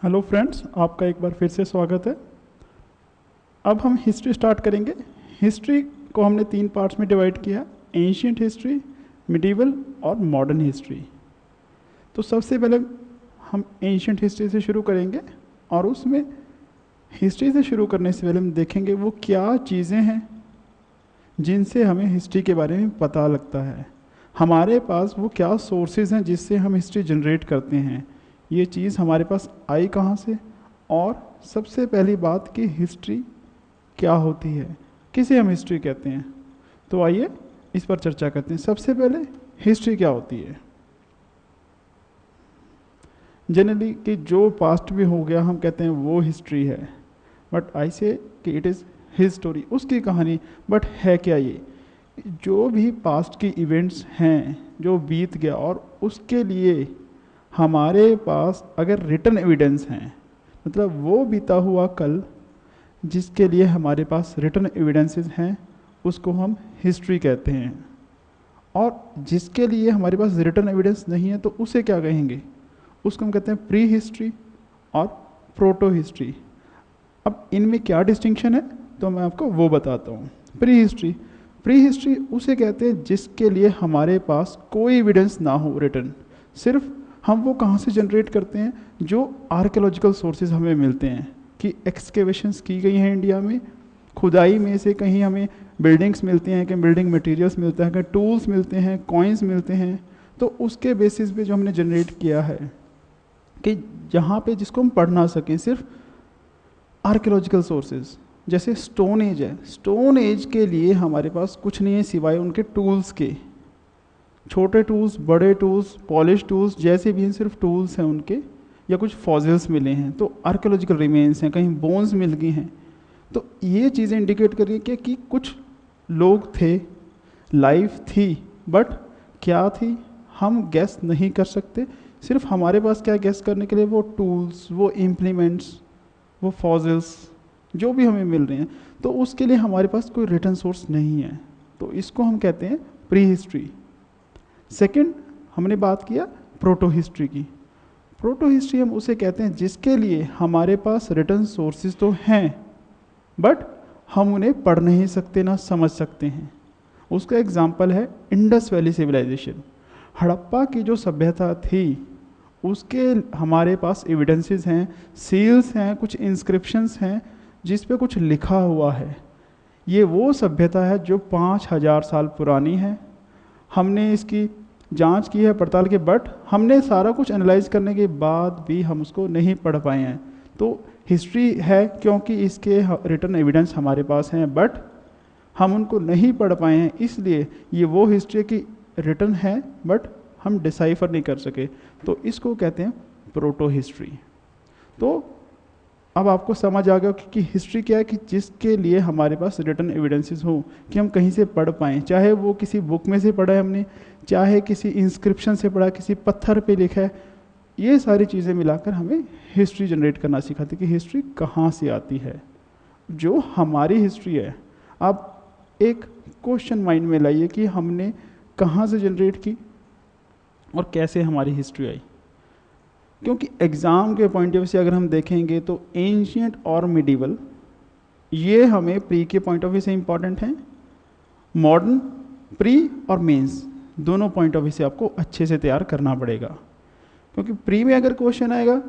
Hello friends, आपका एक बार फिर से स्वागत है। अब हम हिस्ट्री स्टार्ट करेंगे। हिस्ट्री को हमने 3 पार्ट्स में डिवाइड किया, एंशियंट हिस्ट्री, मिडीवल और मॉडर्न हिस्ट्री। तो सबसे पहले हम एंशियंट हिस्ट्री से शुरू करेंगे और उसमें हिस्ट्री से शुरू करने से पहले हम देखेंगे वो क्या चीज़ें हैं जिनसे हमें हिस्ट्री के बारे में पता लगता है। हमारे पास वो क्या सोर्सेज हैं जिससे हम हिस्ट्री जनरेट करते हैं, ये चीज़ हमारे पास आई कहाँ से, और सबसे पहली बात कि हिस्ट्री क्या होती है, किसे हम हिस्ट्री कहते हैं। तो आइए इस पर चर्चा करते हैं। सबसे पहले हिस्ट्री क्या होती है। जनरली कि जो पास्ट भी हो गया हम कहते हैं वो हिस्ट्री है, बट आई से कि इट इज़ हिज स्टोरी, उसकी कहानी। बट है क्या ये, जो भी पास्ट की इवेंट्स हैं जो बीत गया और उसके लिए हमारे पास अगर रिटन एविडेंस हैं, मतलब वो बीता हुआ कल जिसके लिए हमारे पास रिटन एविडेंसेस हैं, उसको हम हिस्ट्री कहते हैं। और जिसके लिए हमारे पास रिटन एविडेंस नहीं है तो उसे क्या कहेंगे, उसको हम कहते हैं प्री हिस्ट्री और प्रोटो हिस्ट्री। अब इनमें क्या डिस्टिंक्शन है तो मैं आपको वो बताता हूँ। प्री हिस्ट्री उसे कहते हैं जिसके लिए हमारे पास कोई एविडेंस ना हो रिटन, सिर्फ हम वो कहाँ से जनरेट करते हैं, जो आर्कियोलॉजिकल सोर्सेज हमें मिलते हैं कि एक्सकेवेशंस की गई हैं इंडिया में, खुदाई में से कहीं हमें बिल्डिंग्स मिलती हैं, कहीं बिल्डिंग मटेरियल्स मिलता है, कहीं टूल्स मिलते हैं, कॉइन्स मिलते हैं। तो उसके बेसिस पे जो हमने जनरेट किया है कि जहाँ पे जिसको हम पढ़ ना सकें, सिर्फ आर्कियोलॉजिकल सोर्सेज। जैसे स्टोन एज है, स्टोन एज के लिए हमारे पास कुछ नहीं है सिवाय उनके टूल्स के, छोटे टूल्स, बड़े टूल्स, पॉलिश टूल्स, जैसे भी हैं सिर्फ टूल्स हैं उनके, या कुछ फॉसिल्स मिले हैं तो आर्कियोलॉजिकल रिमेन्स हैं, कहीं बोन्स मिल गई हैं। तो ये चीज़ें इंडिकेट कर रही है कि कुछ लोग थे, लाइफ थी, बट क्या थी हम गेस नहीं कर सकते। सिर्फ हमारे पास क्या गेस करने के लिए वो टूल्स, वो इम्प्लीमेंट्स, वो फॉसिल्स जो भी हमें मिल रहे हैं, तो उसके लिए हमारे पास कोई रिटन सोर्स नहीं है। तो इसको हम कहते हैं प्री हिस्ट्री। सेकंड हमने बात किया प्रोटो हिस्ट्री की। प्रोटो हिस्ट्री हम उसे कहते हैं जिसके लिए हमारे पास रिटन सोर्सेज तो हैं, बट हम उन्हें पढ़ नहीं सकते ना समझ सकते हैं। उसका एग्जाम्पल है इंडस वैली सिविलाइजेशन। हड़प्पा की जो सभ्यता थी उसके हमारे पास एविडेंसेस हैं, सील्स हैं, कुछ इंस्क्रिप्शंस हैं जिस पे कुछ लिखा हुआ है। ये वो सभ्यता है जो 5000 साल पुरानी है। हमने इसकी जांच की है, पड़ताल की, बट हमने सारा कुछ एनालाइज करने के बाद भी हम उसको नहीं पढ़ पाए हैं। तो हिस्ट्री है क्योंकि इसके रिटन एविडेंस हमारे पास हैं, बट हम उनको नहीं पढ़ पाए हैं, इसलिए ये वो हिस्ट्री की रिटन है बट हम डिसाइफर नहीं कर सके। तो इसको कहते हैं प्रोटो हिस्ट्री। तो अब आपको समझ आ गया कि हिस्ट्री क्या है, कि जिसके लिए हमारे पास रिटन एविडेंसेस हो कि हम कहीं से पढ़ पाएँ, चाहे वो किसी बुक में से पढ़ा है हमने, चाहे किसी इंस्क्रिप्शन से पढ़ा, किसी पत्थर पे लिखा है। ये सारी चीज़ें मिलाकर हमें हिस्ट्री जनरेट करना सिखाती कि हिस्ट्री कहाँ से आती है, जो हमारी हिस्ट्री है। आप एक क्वेश्चन माइंड में लाइए कि हमने कहाँ से जनरेट की और कैसे हमारी हिस्ट्री आई। क्योंकि एग्ज़ाम के पॉइंट ऑफ व्यू से अगर हम देखेंगे तो एंशियंट और मिडीवल ये हमें प्री के पॉइंट ऑफ व्यू से इम्पॉर्टेंट हैं, मॉडर्न, प्री और मेंस दोनों पॉइंट ऑफ व्यू से आपको अच्छे से तैयार करना पड़ेगा। क्योंकि प्री में अगर क्वेश्चन आएगा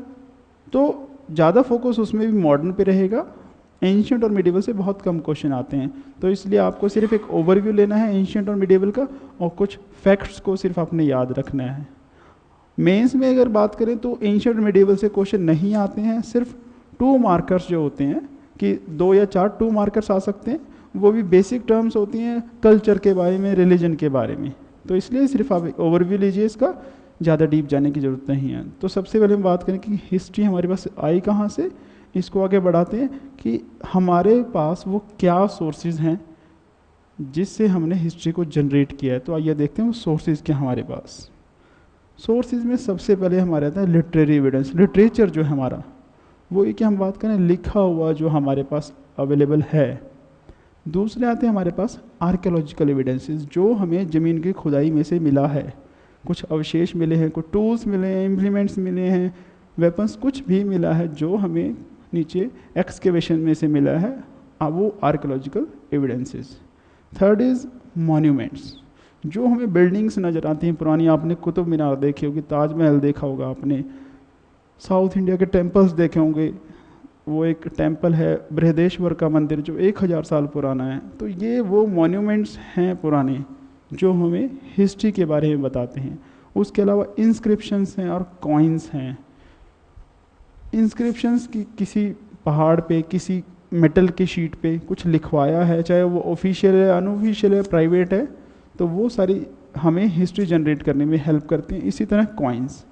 तो ज़्यादा फोकस उसमें भी मॉडर्न पे रहेगा, एंशियंट और मिडीवल से बहुत कम क्वेश्चन आते हैं। तो इसलिए आपको सिर्फ एक ओवरव्यू लेना है एंशियंट और मिडीवल का, और कुछ फैक्ट्स को सिर्फ आपने याद रखना है। मेंस में अगर बात करें तो एंशियंट और मिडीवल से क्वेश्चन नहीं आते हैं, सिर्फ 2 मार्कर्स जो होते हैं कि 2 या 4 2 मार्कर्स आ सकते हैं, वो भी बेसिक टर्म्स होती हैं कल्चर के बारे में, रिलीजन के बारे में। तो इसलिए सिर्फ आप एक ओवरव्यू लीजिए, इसका ज़्यादा डीप जाने की ज़रूरत नहीं है। तो सबसे पहले हम बात करें कि हिस्ट्री हमारे पास आई कहाँ से, इसको आगे बढ़ाते हैं कि हमारे पास वो क्या सोर्सेज हैं जिससे हमने हिस्ट्री को जनरेट किया है। तो आइए देखते हैं वो सोर्सेज क्या हमारे पास। सोर्सेज में सबसे पहले हमारे आता है लिटरेरी एविडेंस। लिटरेचर जो है हमारा, वो ये कि हम बात करें लिखा हुआ जो हमारे पास अवेलेबल है। दूसरे आते हैं हमारे पास आर्कियोलॉजिकल एविडेंसेस, जो हमें ज़मीन की खुदाई में से मिला है, कुछ अवशेष मिले हैं, कुछ टूल्स मिले हैं, इम्प्लीमेंट्स मिले हैं, वेपन्स कुछ भी मिला है जो हमें नीचे एक्सकेवेशन में से मिला है, वो archaeological evidences. Third is monuments, जो हमें बिल्डिंग्स नज़र आती हैं पुरानी, आपने कुतुब मीनार देखी होगी, ताजमहल देखा होगा आपने, साउथ इंडिया के टेम्पल्स देखे होंगे, वो एक टेम्पल है बृहदेश्वर का मंदिर जो 1000 साल पुराना है। तो ये वो मॉन्यूमेंट्स हैं पुराने जो हमें हिस्ट्री के बारे में बताते हैं। उसके अलावा इंस्क्रिप्शंस हैं और कॉइन्स हैं। इंस्क्रिप्शंस की किसी पहाड़ पे, किसी मेटल की शीट पे कुछ लिखवाया है, चाहे वो ऑफिशियल है, अनऑफिशियल है, प्राइवेट है, तो वो सारी हमें हिस्ट्री जनरेट करने में हेल्प करती हैं। इसी तरह कॉइन्स।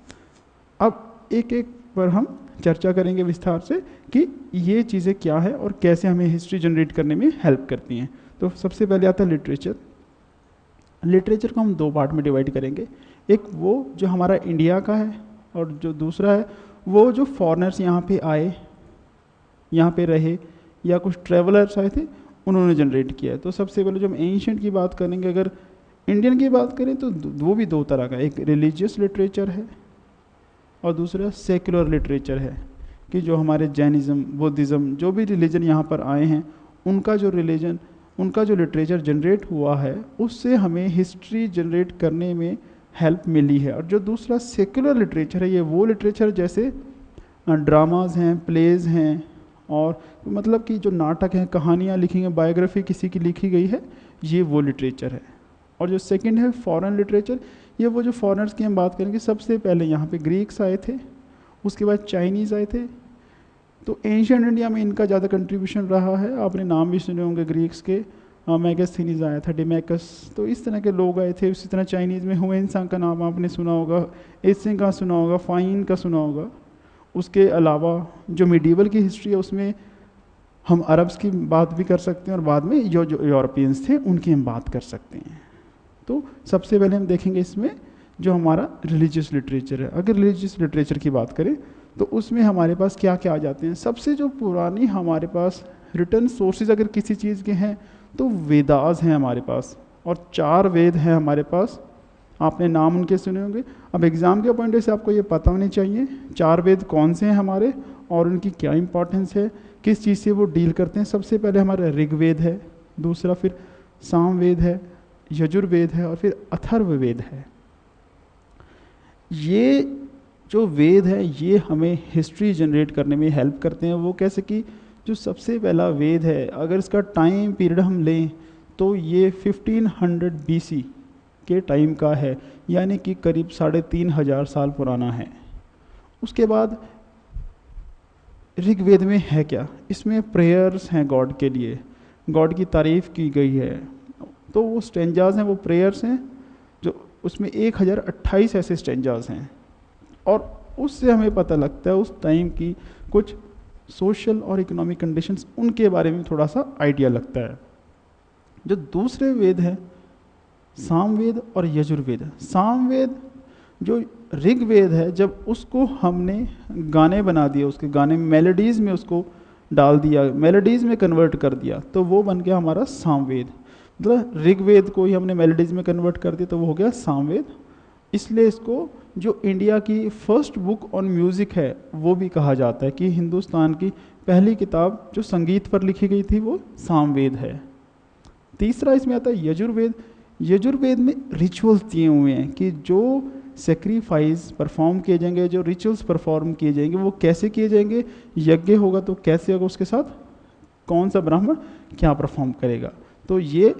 अब एक एक पर हम चर्चा करेंगे विस्तार से कि ये चीज़ें क्या है और कैसे हमें हिस्ट्री जनरेट करने में हेल्प करती हैं। तो सबसे पहले आता है लिटरेचर। लिटरेचर को हम दो पार्ट में डिवाइड करेंगे, एक वो जो हमारा इंडिया का है और जो दूसरा है वो जो फॉरेनर्स यहाँ पे आए, यहाँ पे रहे, या कुछ ट्रेवलर्स आए थे उन्होंने जनरेट किया है। तो सबसे पहले जो हम एंशिएंट की बात करेंगे, अगर इंडियन की बात करें तो वो भी दो तरह का, एक रिलीजियस लिटरेचर है और दूसरा सेक्युलर लिटरेचर है, कि जो हमारे जैनिज़्म, बुद्धिज़्म, जो भी रिलीजन यहाँ पर आए हैं उनका जो रिलीजन, उनका जो लिटरेचर जनरेट हुआ है उससे हमें हिस्ट्री जनरेट करने में हेल्प मिली है। और जो दूसरा सेक्युलर लिटरेचर है, ये वो लिटरेचर जैसे ड्रामाज हैं, प्लेज हैं, और मतलब कि जो नाटक हैं, कहानियाँ लिखी हैं, बायोग्राफी किसी की लिखी गई है, ये वो लिटरेचर है। और जो सेकंड है फॉरेन लिटरेचर, ये वो जो फॉरेनर्स की हम बात करेंगे, सबसे पहले यहाँ पे ग्रीक्स आए थे, उसके बाद चाइनीज़ आए थे। तो एंशिएंट इंडिया में इनका ज़्यादा कंट्रीब्यूशन रहा है। आपने नाम भी सुने होंगे ग्रीक्स के, मैगस्थनीज आया था, डिमेकस, तो इस तरह के लोग आए थे। उसी तरह चाइनीज़ में हुएनसांग का नाम आपने सुना होगा, एत्सिंग का सुना होगा, फाइन का सुना होगा। उसके अलावा जो मिडीवल की हिस्ट्री है उसमें हम अरब्स की बात भी कर सकते हैं और बाद में जो यूरोपियंस थे उनकी हम बात कर सकते हैं। तो सबसे पहले हम देखेंगे इसमें जो हमारा रिलीजियस लिटरेचर है। अगर रिलीजियस लिटरेचर की बात करें तो उसमें हमारे पास क्या क्या आ जाते हैं। सबसे जो पुरानी हमारे पास रिटर्न सोर्सेज अगर किसी चीज़ के हैं तो वेदास हैं हमारे पास, और 4 वेद हैं हमारे पास। आपने नाम उनके सुने होंगे। अब एग्ज़ाम के पॉइंट से आपको ये पता होनी चाहिए 4 वेद कौन से हैं हमारे और उनकी क्या इंपॉर्टेंस है, किस चीज़ से वो डील करते हैं। सबसे पहले हमारा ऋग्वेद है, दूसरा फिर सामवेद है, यजुर्वेद है और फिर अथर्ववेद है। ये जो वेद है ये हमें हिस्ट्री जनरेट करने में हेल्प करते हैं। वो कैसे कि जो सबसे पहला वेद है, अगर इसका टाइम पीरियड हम लें तो ये 1500 BC के टाइम का है, यानी कि करीब 3500 साल पुराना है। उसके बाद ऋग्वेद में है क्या, इसमें प्रेयर्स हैं गॉड के लिए, गॉड की तारीफ़ की गई है। तो वो स्टेंजाज हैं, वो प्रेयर्स हैं, जो उसमें 1028 ऐसे स्टेंजाज हैं। और उससे हमें पता लगता है उस टाइम की कुछ सोशल और इकोनॉमिक कंडीशंस, उनके बारे में थोड़ा सा आइडिया लगता है। जो दूसरे वेद हैं सामवेद और यजुर्वेद। सामवेद जो ऋग्वेद है, जब उसको हमने गाने बना दिए, उसके गाने मेलोडीज़ में उसको डाल दिया, मेलोडीज़ में कन्वर्ट कर दिया, तो वो बन गया हमारा सामवेद। मतलब ऋग्वेद को ही हमने मेलोडीज़ में कन्वर्ट कर दिया तो वो हो गया सामवेद। इसलिए इसको जो इंडिया की फर्स्ट बुक ऑन म्यूज़िक है वो भी कहा जाता है, कि हिंदुस्तान की पहली किताब जो संगीत पर लिखी गई थी वो सामवेद है। तीसरा इसमें आता है यजुर्वेद। यजुर्वेद में रिचुअल्स दिए हुए हैं कि जो सेक्रीफाइस परफॉर्म किए जाएंगे, जो रिचुअल्स परफॉर्म किए जाएंगे वो कैसे किए जाएंगे, यज्ञ होगा तो कैसे होगा, उसके साथ कौन सा ब्राह्मण क्या परफॉर्म करेगा, तो ये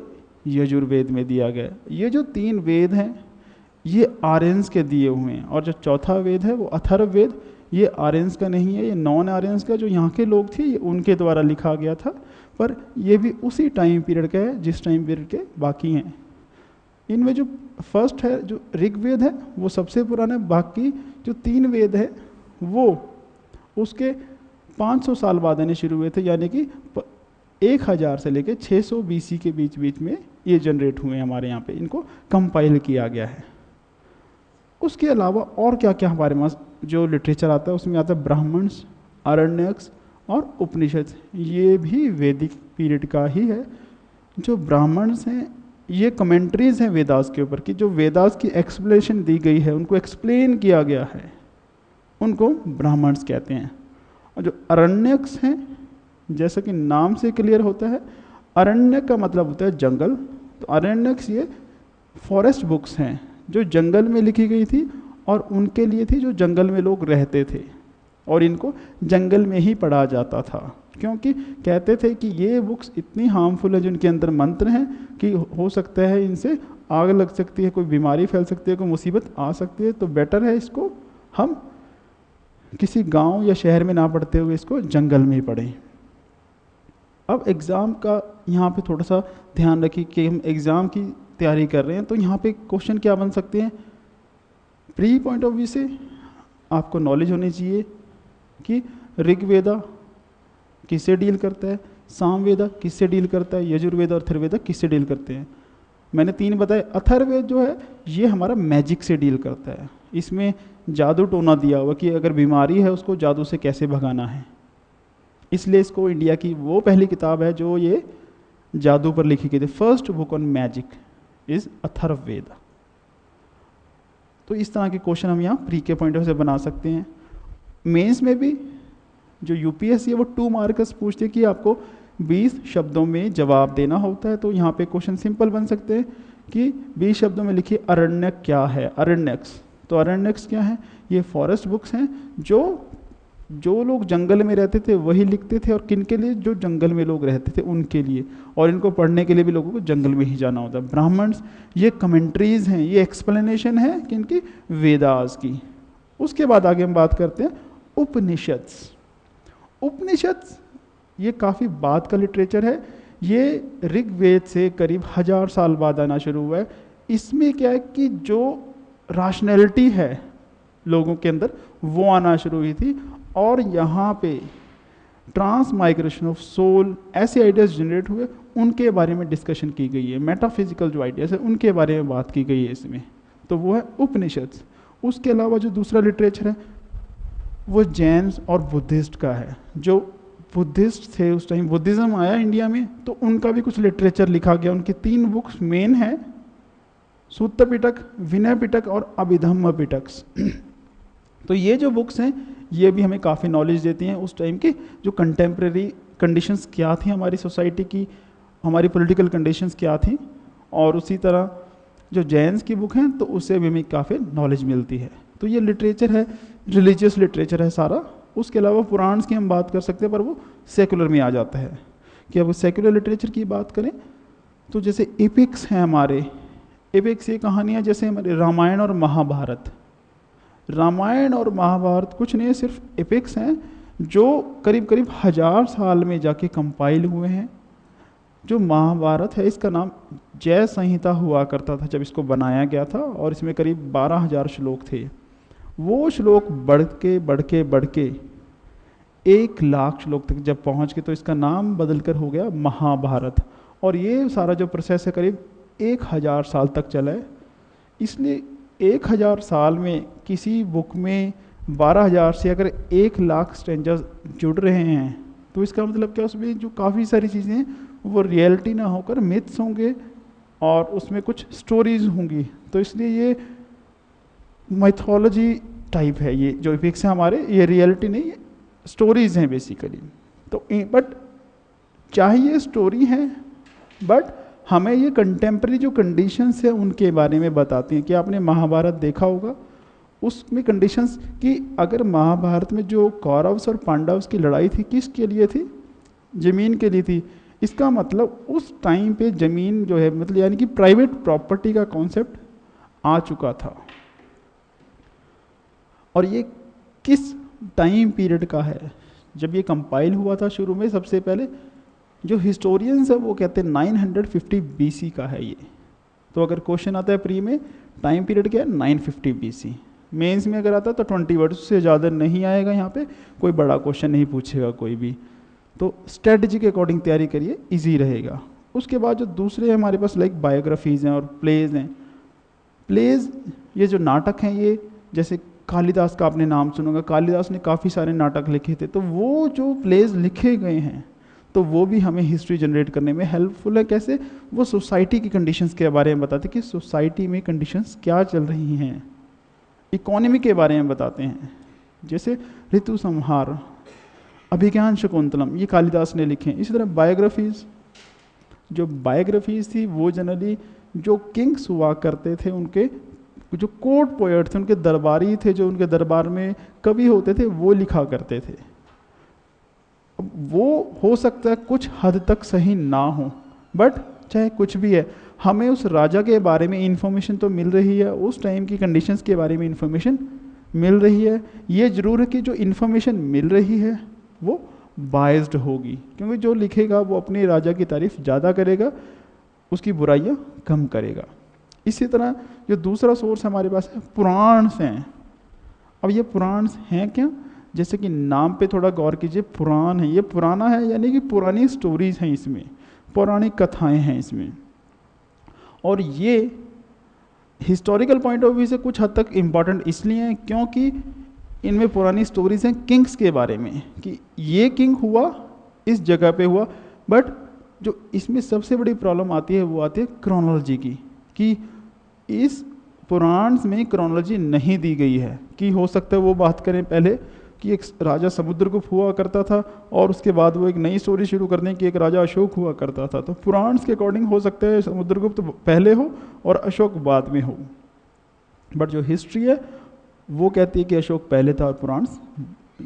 यजुर्वेद में दिया गया। ये जो 3 वेद हैं ये आर्यंस के दिए हुए हैं, और जो चौथा वेद है वो अथर्ववेद, ये आर्यंस का नहीं है, ये नॉन आर्यंस का, जो यहाँ के लोग थे ये उनके द्वारा लिखा गया था, पर ये भी उसी टाइम पीरियड का है जिस टाइम पीरियड के बाकी हैं। इनमें जो फर्स्ट है जो ऋग्वेद है वो सबसे पुराना है, बाकी जो 3 वेद है वो उसके 500 साल बाद आने शुरू हुए थे, यानी कि 1000 से लेकर 600 BC के बीच बीच में ये जनरेट हुए हैं हमारे यहाँ पे, इनको कंपाइल किया गया है। उसके अलावा और क्या क्या हमारे पास जो लिटरेचर आता है उसमें आता है ब्राह्मण्स, आरण्यक्स और उपनिषद। ये भी वैदिक पीरियड का ही है। जो ब्राह्मण्स हैं ये कमेंट्रीज हैं वेदास के ऊपर, कि जो वेदास की एक्सप्लेनेशन दी गई है उनको एक्सप्लेन किया गया है। उनको ब्राह्मण्स कहते हैं। और जो अरण्यक्स हैं, जैसा कि नाम से क्लियर होता है, अरण्य का मतलब होता है जंगल। तो अरण्यक्स ये फॉरेस्ट बुक्स हैं जो जंगल में लिखी गई थी और उनके लिए थी जो जंगल में लोग रहते थे, और इनको जंगल में ही पढ़ा जाता था, क्योंकि कहते थे कि ये बुक्स इतनी हार्मफुल है, जिनके अंदर मंत्र हैं कि हो सकता है इनसे आग लग सकती है, कोई बीमारी फैल सकती है, कोई मुसीबत आ सकती है, तो बेटर है इसको हम किसी गांव या शहर में ना पढ़ते हुए इसको जंगल में ही पढ़ें। अब एग्ज़ाम का यहाँ पे थोड़ा सा ध्यान रखिए कि हम एग्ज़ाम की तैयारी कर रहे हैं, तो यहाँ पे क्वेश्चन क्या बन सकते हैं। प्री पॉइंट ऑफ व्यू से आपको नॉलेज होनी चाहिए कि ऋग्वेदा किससे डील करता है, सामवेदा किससे डील करता है, यजुर्वेद और अथर्ववेदा किससे डील करते हैं। मैंने 3 बताए। अथर्ववेद जो है ये हमारा मैजिक से डील करता है, इसमें जादू टोना दिया हुआ कि अगर बीमारी है उसको जादू से कैसे भगाना है, इसलिए इसको इंडिया की वो पहली किताब है जो ये जादू पर लिखी गई थी। First book on magic is Atharvaveda. तो इस तरह के क्वेश्चन हम यहाँ प्री के पॉइंट ऑफ से बना सकते हैं। मेंस में भी जो यूपीएससी है वो 2 मार्कर्स पूछते हैं कि आपको 20 शब्दों में जवाब देना होता है। तो यहाँ पे क्वेश्चन सिंपल बन सकते हैं कि 20 शब्दों में लिखिए अरण्यक क्या है, अरण्यक्स। तो अरण्यक्स क्या है, ये फॉरेस्ट बुक्स हैं जो लोग जंगल में रहते थे वही लिखते थे, और किन के लिए, जो जंगल में लोग रहते थे उनके लिए, और इनको पढ़ने के लिए भी लोगों को जंगल में ही जाना होता है। ब्राह्मण्स ये कमेंट्रीज हैं, ये एक्सप्लेनेशन है किनकी, वेदास की। उसके बाद आगे हम बात करते हैं उपनिषद्स। उपनिषद्स ये काफ़ी बाद का लिटरेचर है, ये ऋग्वेद से करीब 1000 साल बाद आना शुरू हुआ है। इसमें क्या है कि जो राशनैलिटी है लोगों के अंदर वो आना शुरू हुई थी, और यहाँ पे ट्रांस माइग्रेशन ऑफ सोल ऐसे आइडियाज जनरेट हुए, उनके बारे में डिस्कशन की गई है। मेटाफिजिकल जो आइडियाज है उनके बारे में बात की गई है इसमें, तो वो है उपनिषद्स। उसके अलावा जो दूसरा लिटरेचर है वो जैन और बुद्धिस्ट का है। जो बुद्धिस्ट थे उस टाइम, बुद्धिज़्म आया इंडिया में, तो उनका भी कुछ लिटरेचर लिखा गया। उनकी 3 बुक्स मेन है, सूत्र पिटक, विनय पिटक और अभिधम्म पिटक। तो ये जो बुक्स हैं ये भी हमें काफ़ी नॉलेज देती हैं उस टाइम की जो कंटेम्प्रेरी कंडीशंस क्या थी हमारी सोसाइटी की, हमारी पॉलिटिकल कंडीशंस क्या थी। और उसी तरह जो जैन्स की बुक हैं तो उससे भी हमें काफ़ी नॉलेज मिलती है। तो ये लिटरेचर है, रिलीजियस लिटरेचर है सारा। उसके अलावा पुराण्स की हम बात कर सकते हैं, पर वो सेकुलर में आ जाता है। कि अब सेकुलर लिटरेचर की बात करें तो जैसे एपिक्स हैं हमारे, एपिक्स ये कहानियाँ जैसे हमारे रामायण और महाभारत। रामायण और महाभारत कुछ नहीं, सिर्फ एपिक्स हैं जो करीब करीब 1000 साल में जाके कंपाइल हुए हैं। जो महाभारत है इसका नाम जय संहिता हुआ करता था जब इसको बनाया गया था, और इसमें करीब 12,000 श्लोक थे। वो श्लोक बढ़ के 1 लाख श्लोक तक जब पहुंच गए तो इसका नाम बदलकर हो गया महाभारत। और ये सारा जो प्रोसेस है करीब 1000 साल तक चला है। इसलिए 1000 साल में किसी बुक में 12,000 से अगर 1 लाख स्ट्रेंजर्स जुड़ रहे हैं तो इसका मतलब क्या, उसमें जो काफ़ी सारी चीज़ें हैं वो रियलिटी ना होकर मिथ्स होंगे और उसमें कुछ स्टोरीज होंगी। तो इसलिए ये माइथोलॉजी टाइप है, ये जो एपिक्स है हमारे, ये रियलिटी नहीं, स्टोरीज हैं बेसिकली। तो बट चाहिए स्टोरी है, बट हमें ये कंटेम्प्रेरी जो कंडीशंस है उनके बारे में बताती हैं। कि आपने महाभारत देखा होगा, उसमें कंडीशंस कि अगर महाभारत में जो कौरव्स और पांडव्स की लड़ाई थी किसके लिए थी, ज़मीन के लिए थी। इसका मतलब उस टाइम पे ज़मीन जो है, मतलब यानी कि प्राइवेट प्रॉपर्टी का कॉन्सेप्ट आ चुका था। और ये किस टाइम पीरियड का है, जब ये कंपाइल हुआ था शुरू में, सबसे पहले जो हिस्टोरियंस है वो कहते हैं 950 BC का है ये। तो अगर क्वेश्चन आता है प्री में टाइम पीरियड क्या है, 950 BC। मेंस में अगर आता है तो 20 वर्ड्स से ज़्यादा नहीं आएगा, यहाँ पे कोई बड़ा क्वेश्चन नहीं पूछेगा कोई भी। तो स्ट्रेटजी के अकॉर्डिंग तैयारी करिए, इजी रहेगा। उसके बाद जो दूसरे हमारे पास लाइक बायोग्राफीज़ हैं और प्लेज हैं। प्लेज ये जो नाटक हैं, ये जैसे कालिदास का आपने नाम सुनोगा, कालिदास ने काफ़ी सारे नाटक लिखे थे। तो वो जो प्लेज लिखे गए हैं तो वो भी हमें हिस्ट्री जनरेट करने में हेल्पफुल है। कैसे, वो सोसाइटी की कंडीशंस के बारे में बताते कि सोसाइटी में कंडीशंस क्या चल रही हैं, इकोनॉमी के बारे में बताते हैं। जैसे ऋतु संहार, अभिज्ञान शकुंतलम, ये कालिदास ने लिखे हैं। इसी तरह बायोग्राफीज़, जो बायोग्राफीज़ थी वो जनरली जो किंग्स हुआ करते थे, उनके जो कोर्ट पोएट थे, उनके दरबारी थे, जो उनके दरबार में कवि होते थे, वो लिखा करते थे। वो हो सकता है कुछ हद तक सही ना हो, बट चाहे कुछ भी है, हमें उस राजा के बारे में इंफॉर्मेशन तो मिल रही है, उस टाइम की कंडीशंस के बारे में इंफॉर्मेशन मिल रही है। ये ज़रूर है कि जो इन्फॉर्मेशन मिल रही है वो बायस्ड होगी, क्योंकि जो लिखेगा वो अपने राजा की तारीफ ज़्यादा करेगा, उसकी बुराइयाँ कम करेगा। इसी तरह जो दूसरा सोर्स हमारे पास है, पुराण्स हैं। अब ये पुराण्स हैं क्या? जैसे कि नाम पे थोड़ा गौर कीजिए, पुराण है, ये पुराना है यानी कि पुरानी स्टोरीज हैं इसमें, पौराणिक कथाएं हैं इसमें। और ये हिस्टोरिकल पॉइंट ऑफ व्यू से कुछ हद तक इम्पॉर्टेंट इसलिए हैं क्योंकि इनमें पुरानी स्टोरीज हैं किंग्स के बारे में, कि ये किंग हुआ, इस जगह पे हुआ। बट जो इसमें सबसे बड़ी प्रॉब्लम आती है वो आती है क्रोनोलॉजी की, कि इस पुराण में क्रोनोलॉजी नहीं दी गई है। कि हो सकता है वो बात करें पहले कि एक राजा समुद्रगुप्त हुआ करता था और उसके बाद वो एक नई स्टोरी शुरू कर दें कि एक राजा अशोक हुआ करता था। तो पुराण के अकॉर्डिंग हो सकता है समुद्रगुप्त पहले हो और अशोक बाद में हो, बट जो हिस्ट्री है वो कहती है कि अशोक पहले था और पुराण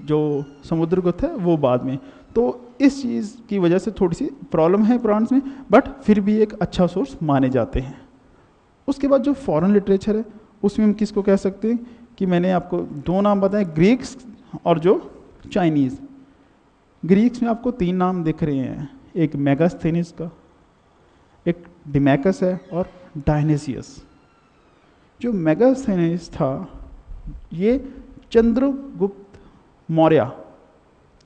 जो समुद्रगुप्त है वो बाद में। तो इस चीज़ की वजह से थोड़ी सी प्रॉब्लम है पुराण में, बट फिर भी एक अच्छा सोर्स माने जाते हैं। उसके बाद जो फॉरेन लिटरेचर है उसमें हम किसको कह सकते हैं कि मैंने आपको दो नाम बताए, ग्रीक्स और जो चाइनीज़। ग्रीक्स में आपको 3 नाम दिख रहे हैं, एक मेगास्थेनिस का, एक डिमैकस है और डायनेसियस। जो मेगास्थेनिस था ये चंद्रगुप्त मौर्य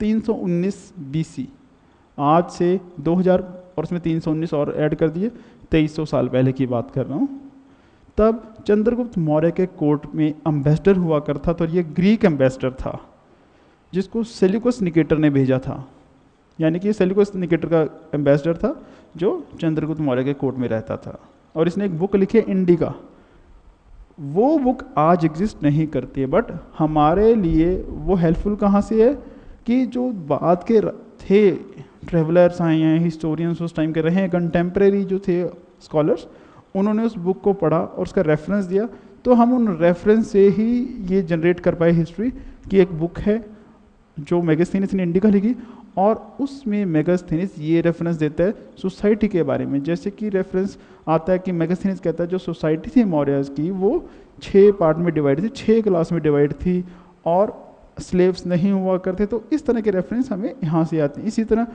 319 बीसी, आज से 2000 और उसमें 319 और ऐड कर दिए, 2300 साल पहले की बात कर रहा हूँ। तब चंद्रगुप्त मौर्य के कोर्ट में एम्बेसडर हुआ करता था, और ये ग्रीक एम्बेसडर था जिसको सेल्यूकस निकेटर ने भेजा था। यानी कि सेल्यूकस निकेटर का एम्बेसडर था जो चंद्रगुप्त मौर्य के कोर्ट में रहता था, और इसने एक बुक लिखी है इंडिका। वो बुक आज एग्जिस्ट नहीं करती है, बट हमारे लिए वो हेल्पफुल कहाँ से है कि जो बाद के थे ट्रेवलर्स आए हैं, हिस्टोरियंस उस टाइम के रहे हैं, कंटेम्प्रेरी जो थे स्कॉलर्स, उन्होंने उस बुक को पढ़ा और उसका रेफरेंस दिया। तो हम उन रेफरेंस से ही ये जनरेट कर पाए हिस्ट्री कि एक बुक है जो मेगास्थेनिस ने इंडिका लिखी, और उसमें मेगास्थेनिस ये रेफरेंस देता है सोसाइटी के बारे में। जैसे कि रेफरेंस आता है कि मेगास्थेनिस कहता है जो सोसाइटी थी मौर्यस की वो 6 पार्ट में डिवाइड थी, 6 क्लास में डिवाइड थी, और स्लेव्स नहीं हुआ करते। तो इस तरह के रेफरेंस हमें यहाँ से आते हैं। इसी तरह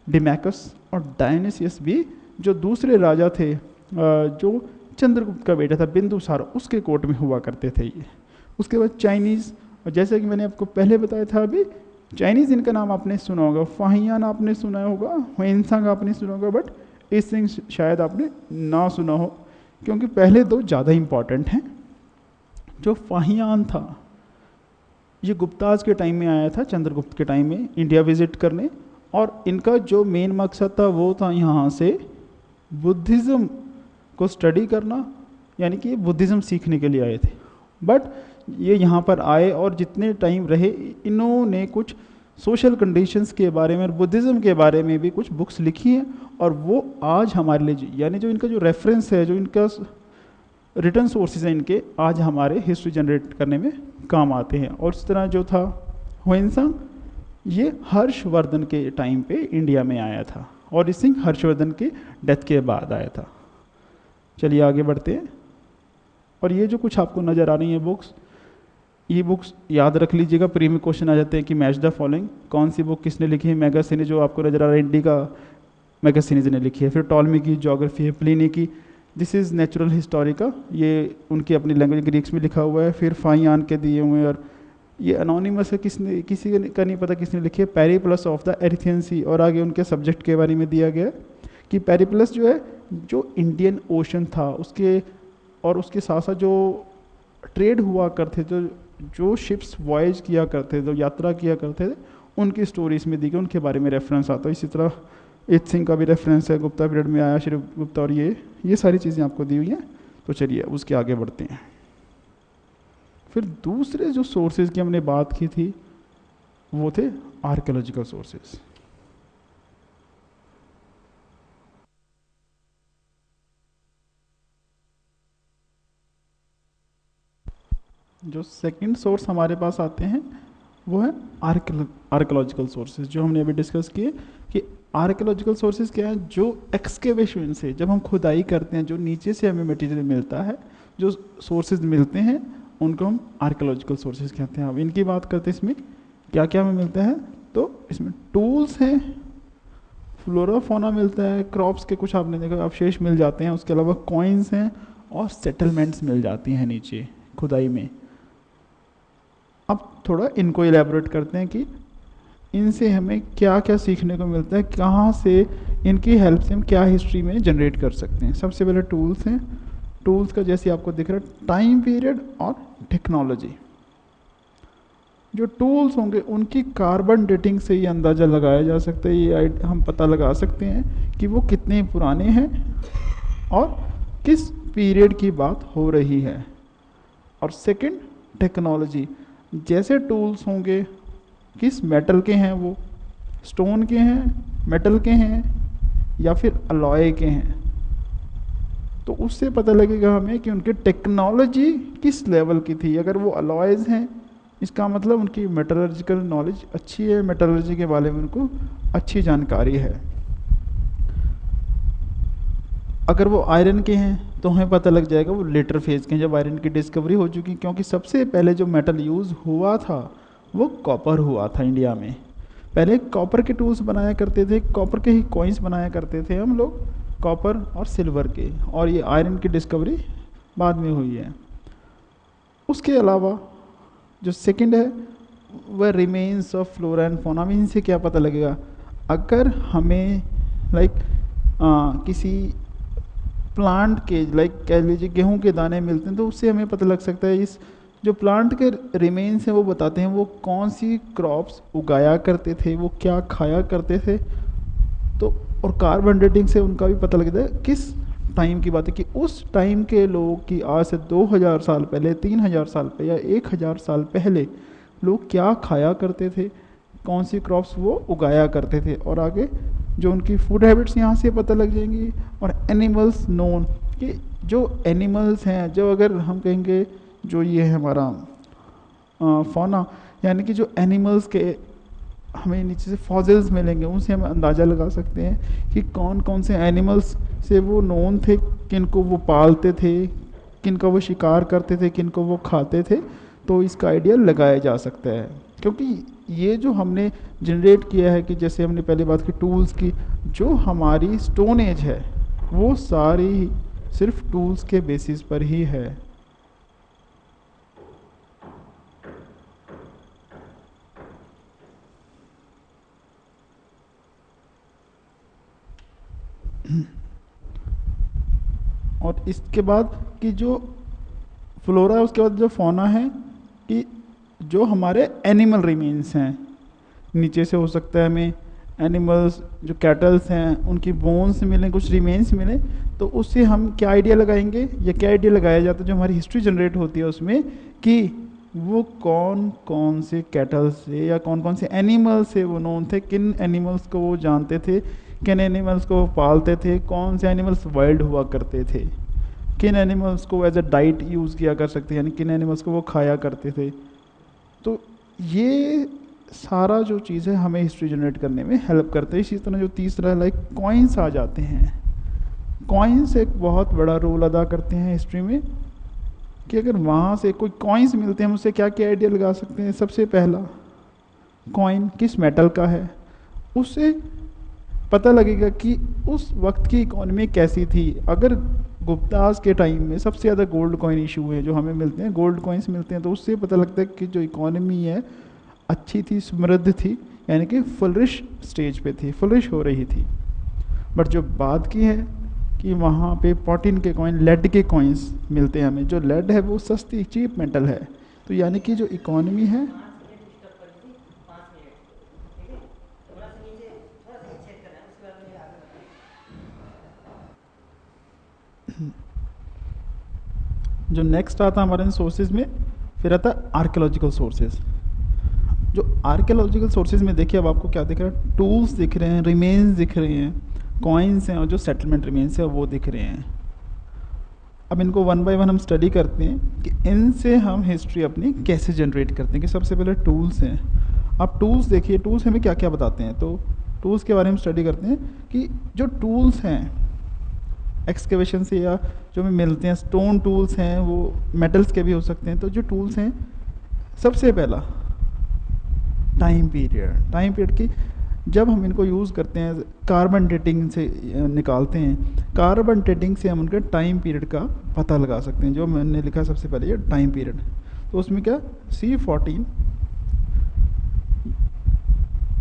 डिमैकस और डायनेसियस भी जो दूसरे राजा थे, जो चंद्रगुप्त का बेटा था बिंदुसार, उसके कोर्ट में हुआ करते थे ये। उसके बाद चाइनीज़, और जैसे कि मैंने आपको पहले बताया था अभी, चाइनीज़ इनका नाम आपने सुना होगा, फाहियान आपने सुना होगा, हुएनसांग आपने सुना होगा, बट इसिंग शायद आपने ना सुना हो, क्योंकि पहले 2 ज़्यादा इम्पॉर्टेंट हैं। जो फाहियान था ये गुप्ताज के टाइम में आया था, चंद्रगुप्त के टाइम में इंडिया विजिट करने, और इनका जो मेन मकसद था वो था यहाँ से बुद्धिज़्म को स्टडी करना, यानी कि ये बुद्धिज़्म सीखने के लिए आए थे। बट ये यहाँ पर आए और जितने टाइम रहे इन्होंने कुछ सोशल कंडीशंस के बारे में और बुद्धिज़्म के बारे में भी कुछ बुक्स लिखी हैं, और वो आज हमारे लिए यानी जो इनका जो रेफरेंस है, जो इनका रिटर्न सोर्सेज हैं इनके, आज हमारे हिस्ट्री जनरेट करने में काम आते हैं। और इस तरह जो था हुएनसांग, ये हर्षवर्धन के टाइम पे इंडिया में आया था, और इसिंग हर्षवर्धन के डेथ के बाद आया था। चलिए आगे बढ़ते हैं। और ये जो कुछ आपको नज़र आ रही हैं बुक्स, ये बुक्स याद रख लीजिएगा, प्री में क्वेश्चन आ जाते हैं कि मैच द फॉलोइंग, कौन सी बुक किसने लिखी है। मेगास्थेनिस जो आपको नज़र आ रहा है इंडिका, मेगास्थेनिस ने लिखी है। फिर टॉलमी की ज्योग्राफी है, प्लिनी की दिस इज़ नेचुरल हिस्टोरिका, ये उनकी अपनी लैंग्वेज ग्रीक्स में लिखा हुआ है। फिर फाहियान के दिए हुए हैं, और ये अनोनिमस है, किसने किसी का नहीं पता किसने लिखी है, पेरिप्लस ऑफ द एरिथियन सी। और आगे उनके सब्जेक्ट के बारे में दिया गया है कि पेरिप्लस जो है जो इंडियन ओशन था उसके, और उसके साथ साथ जो ट्रेड हुआ करते थे, जो शिप्स वॉयज किया करते थे, जो यात्रा किया करते थे, उनकी स्टोरी इसमें दी गई, उनके बारे में रेफरेंस आता है। इसी तरह एथ सिंह का भी रेफरेंस है, गुप्ता पीरियड में आया श्री गुप्ता, और ये सारी चीज़ें आपको दी हुई हैं। तो चलिए उसके आगे बढ़ते हैं। फिर दूसरे जो सोर्सेज की हमने बात की थी वो थे आर्कियोलॉजिकल सोर्सेज। जो सेकंड सोर्स हमारे पास आते हैं वो है आर्कियोलॉजिकल सोर्सेज, जो हमने अभी डिस्कस किए कि आर्कियोलॉजिकल सोर्सेज क्या है, जो एक्सकेवेशन से, जब हम खुदाई करते हैं, जो नीचे से हमें मटेरियल मिलता है, जो सोर्सेज मिलते हैं, उनको हम आर्कियोलॉजिकल सोर्सेज कहते हैं। अब इनकी बात करते हैं, इसमें क्या क्या हमें मिलता है, तो इसमें टूल्स हैं, फ्लोरा फोना मिलता है, क्रॉप्स के कुछ आपने देखा अवशेष मिल जाते हैं, उसके अलावा कॉइन्स हैं और सेटलमेंट्स मिल जाती हैं नीचे खुदाई में। अब थोड़ा इनको इलेबोरेट करते हैं कि इनसे हमें क्या क्या सीखने को मिलता है, कहाँ से इनकी हेल्प से हम क्या हिस्ट्री में जनरेट कर सकते हैं। सबसे पहले टूल्स हैं। टूल्स का जैसे आपको दिख रहा है टाइम पीरियड और टेक्नोलॉजी। जो टूल्स होंगे उनकी कार्बन डेटिंग से ये अंदाज़ा लगाया जा सकता है, ये हम पता लगा सकते हैं कि वो कितने पुराने हैं और किस पीरियड की बात हो रही है। और सेकंड टेक्नोलॉजी, जैसे टूल्स होंगे किस मेटल के हैं, वो स्टोन के हैं, मेटल के हैं या फिर अलॉय के हैं, तो उससे पता लगेगा हमें कि उनकी टेक्नोलॉजी किस लेवल की थी। अगर वो अलॉयज़ हैं इसका मतलब उनकी मेटलर्जिकल नॉलेज अच्छी है, मेटलर्जी के बारे में उनको अच्छी जानकारी है। अगर वो आयरन के हैं तो हमें पता लग जाएगा वो लेटर फेज के हैं, जब आयरन की डिस्कवरी हो चुकी, क्योंकि सबसे पहले जो मेटल यूज़ हुआ था वो कॉपर हुआ था इंडिया में। पहले कॉपर के टूल्स बनाया करते थे, कॉपर के ही कॉइन्स बनाया करते थे हम लोग, कॉपर और सिल्वर के, और ये आयरन की डिस्कवरी बाद में हुई है। उसके अलावा जो सेकंड है वह remains of flora and fauna. में इनसे क्या पता लगेगा, अगर हमें किसी प्लांट के कह लीजिए गेहूं के दाने मिलते हैं, तो उससे हमें पता लग सकता है इस जो प्लांट के रिमेन्स हैं वो बताते हैं वो कौन सी क्रॉप्स उगाया करते थे, वो क्या खाया करते थे। तो और कार्बन डेटिंग से उनका भी पता लगता है किस टाइम की बात है, कि उस टाइम के लोगों की आज से 2000 साल पहले, 3000 साल पहले या 1000 साल पहले लोग क्या खाया करते थे, कौन सी क्रॉप्स वो उगाया करते थे, और आगे जो उनकी फूड हैबिट्स यहाँ से पता लग जाएंगी। और एनिमल्स नोन, कि जो एनिमल्स हैं, जो अगर हम कहेंगे जो ये है हमारा फौना, यानी कि जो एनिमल्स के हमें नीचे से फॉसिल्स मिलेंगे, उनसे हम अंदाज़ा लगा सकते हैं कि कौन कौन से एनिमल्स से वो नोन थे, किनको वो पालते थे, किनको वो शिकार करते थे, किनको वो खाते थे। तो इसका आइडिया लगाया जा सकता है, क्योंकि ये जो हमने जनरेट किया है, कि जैसे हमने पहले बात की टूल्स की, जो हमारी स्टोन एज है वो सारी सिर्फ टूल्स के बेसिस पर ही है। और इसके बाद कि जो फ्लोरा है, उसके बाद जो फौना है, कि जो हमारे एनिमल रिमेन्स हैं, नीचे से हो सकता है हमें एनिमल्स जो कैटल्स हैं उनकी बोन्स मिलें, कुछ रिमेन्स मिलें, तो उससे हम क्या आइडिया लगाएंगे, या क्या आइडिया लगाया जाता है जो हमारी हिस्ट्री जनरेट होती है उसमें, कि वो कौन कौन से कैटल्स से या कौन कौन से एनिमल्स से वो नोन थे, किन एनिमल्स को वो जानते थे, किन एनिमल्स को वो पालते थे, कौन से एनिमल्स वाइल्ड हुआ करते थे, किन एनिमल्स को एज अ डाइट यूज़ किया कर सकते हैं, यानी किन एनिमल्स को वो खाया करते थे। तो ये सारा जो चीज़ है हमें हिस्ट्री जनरेट करने में हेल्प करते हैं। इसी तरह जो तीसरा कॉइन्स आ जाते हैं, कॉइन्स एक बहुत बड़ा रोल अदा करते हैं हिस्ट्री में, कि अगर वहाँ से कोई कॉइन्स मिलते हैं हम उससे क्या क्या आइडिया लगा सकते हैं। सबसे पहला, कॉइन किस मेटल का है, उससे पता लगेगा कि उस वक्त की इकोनॉमी कैसी थी। अगर गुप्ताज के टाइम में सबसे ज़्यादा गोल्ड कॉइन इशू है जो हमें मिलते हैं, गोल्ड कॉइन्स मिलते हैं, तो उससे पता लगता है कि जो इकोनॉमी है अच्छी थी, समृद्ध थी, यानी कि फ्लरिश स्टेज पे थी, फ्लरिश हो रही थी। बट जो बात की है कि वहाँ पे प्रोटीन के कॉइन, लेड के कॉइन्स मिलते हैं हमें, जो लेड है वो सस्ती चीप मेटल है, तो यानी कि जो इकोनॉमी है जो नेक्स्ट आता है हमारे सोर्सेज में फिर आता है आर्कियोलॉजिकल सोर्सेज। जो आर्कियोलॉजिकल सोर्सेज में देखिए अब आपको क्या दिख रहा है, टूल्स दिख रहे हैं, रिमेन्स दिख रहे हैं, कॉइन्स हैं और जो सेटलमेंट रिमेन्स है वो दिख रहे हैं। अब इनको वन बाय वन हम स्टडी करते हैं कि इनसे हम हिस्ट्री अपनी कैसे जनरेट करते हैं। कि सबसे पहले टूल्स हैं। अब टूल्स देखिए, टूल्स हमें क्या क्या बताते हैं, तो टूल्स के बारे में स्टडी करते हैं कि जो टूल्स हैं एक्सकेवेशन से या जो हमें मिलते हैं, स्टोन टूल्स हैं, वो मेटल्स के भी हो सकते हैं। तो जो टूल्स हैं, सबसे पहला टाइम पीरियड की जब हम इनको यूज़ करते हैं कार्बन डेटिंग से निकालते हैं, कार्बन डेटिंग से हम उनके टाइम पीरियड का पता लगा सकते हैं। जो मैंने लिखा सबसे पहले ये टाइम पीरियड, तो उसमें क्या C14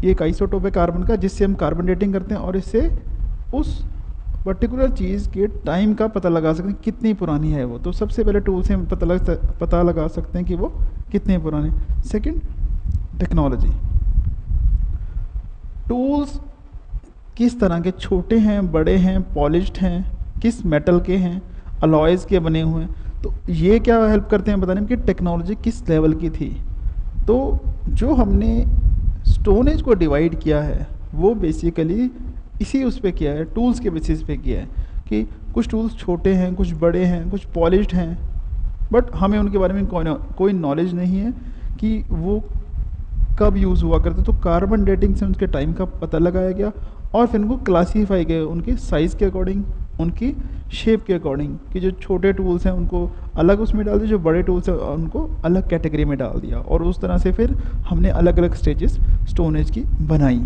ये एक आइसोटोप है कार्बन का, जिससे हम कार्बन डेटिंग करते हैं और इससे उस पर्टिकुलर चीज़ के टाइम का पता लगा सकते हैं कितनी पुरानी है वो। तो सबसे पहले टूल से हम पता लगा सकते हैं कि वो कितने पुराने। Second, technology. टूल्स किस तरह के, छोटे हैं, बड़े हैं, पॉलिश्ड हैं, किस मेटल के हैं, अलॉयज़ के बने हुए हैं, तो ये क्या हेल्प करते हैं बताने में कि टेक्नोलॉजी किस लेवल की थी। तो जो हमने स्टोन एज को डिवाइड किया है वो बेसिकली इसी उस पे किया है, टूल्स के बेसिस पे किया है कि कुछ टूल्स छोटे हैं, कुछ बड़े हैं, कुछ पॉलिश्ड हैं, बट हमें उनके बारे में कोई नॉलेज नहीं है कि वो कब यूज़ हुआ करते। तो कार्बन डेटिंग से उनके टाइम का पता लगाया गया और फिर उनको क्लासीफाई किया उनके साइज़ के अकॉर्डिंग, उनकी शेप के अकॉर्डिंग, कि जो छोटे टूल्स हैं उनको अलग उसमें डाल दिया, जो बड़े टूल्स हैं उनको अलग कैटेगरी में डाल दिया, और उस तरह से फिर हमने अलग अलग स्टेजेस स्टोन एज की बनाई।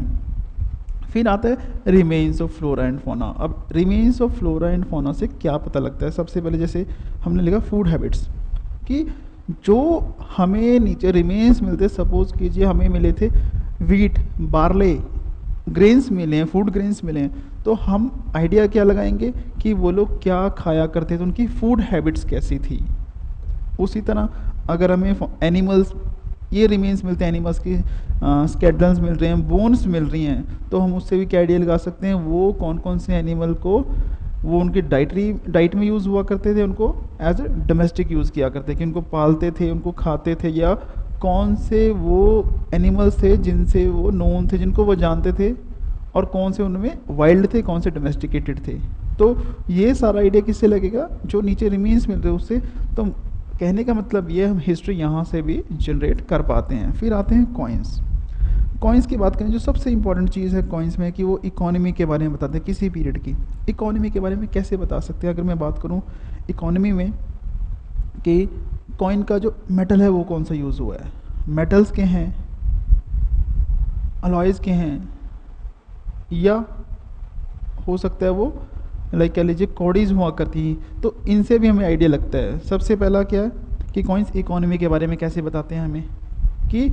फिर आता है remains of flora and fauna. अब remains of flora and fauna से क्या पता लगता है, सबसे पहले जैसे हमने लिखा फूड हैबिट्स, कि जो हमें नीचे रिमेन्स मिलते, सपोज कीजिए हमें मिले थे वीट, बार्ले, ग्रेन्स मिले हैं, फूड ग्रेन्स मिले हैं, तो हम आइडिया क्या लगाएंगे कि वो लोग क्या खाया करते थे, उनकी फूड हैबिट्स कैसी थी। उसी तरह अगर हमें एनिमल्स, ये रिमेन्स मिलते हैं एनिमल्स की, स्केलेटन्स मिल रहे हैं, बोन्स मिल रही हैं, तो हम उससे भी क्या आइडिया लगा सकते हैं वो कौन कौन से एनिमल को वो उनकी डाइट में यूज़ हुआ करते थे, उनको एज ए डोमेस्टिक यूज़ किया करते, कि उनको पालते थे, उनको खाते थे, या कौन से वो एनिमल्स थे जिनसे वो नोन थे, जिनको वो जानते थे, और कौन से उनमें वाइल्ड थे, कौन से डोमेस्टिकेटेड थे। तो ये सारा आइडिया किससे लगेगा, जो नीचे रिमेन्स मिल रहे हैं उससे। तो कहने का मतलब ये हम हिस्ट्री यहाँ से भी जनरेट कर पाते हैं। फिर आते हैं कॉइन्स। कॉइन्स की बात करें, जो सबसे इंपॉर्टेंट चीज़ है कॉइन्स में कि वो इकोनॉमी के बारे में बताते हैं, किसी पीरियड की इकोनॉमी के बारे में कैसे बता सकते हैं। अगर मैं बात करूँ इकोनॉमी में कि कॉइन का जो मेटल है वो कौन सा यूज़ हुआ है, मेटल्स के हैं, अलॉयज़ के हैं, या हो सकता है वो लाइक कह लीजिए कॉडीज हुआ करती, तो इनसे भी हमें आइडिया लगता है। सबसे पहला क्या है कि कॉइन्स इकोनॉमी के बारे में कैसे बताते हैं हमें, कि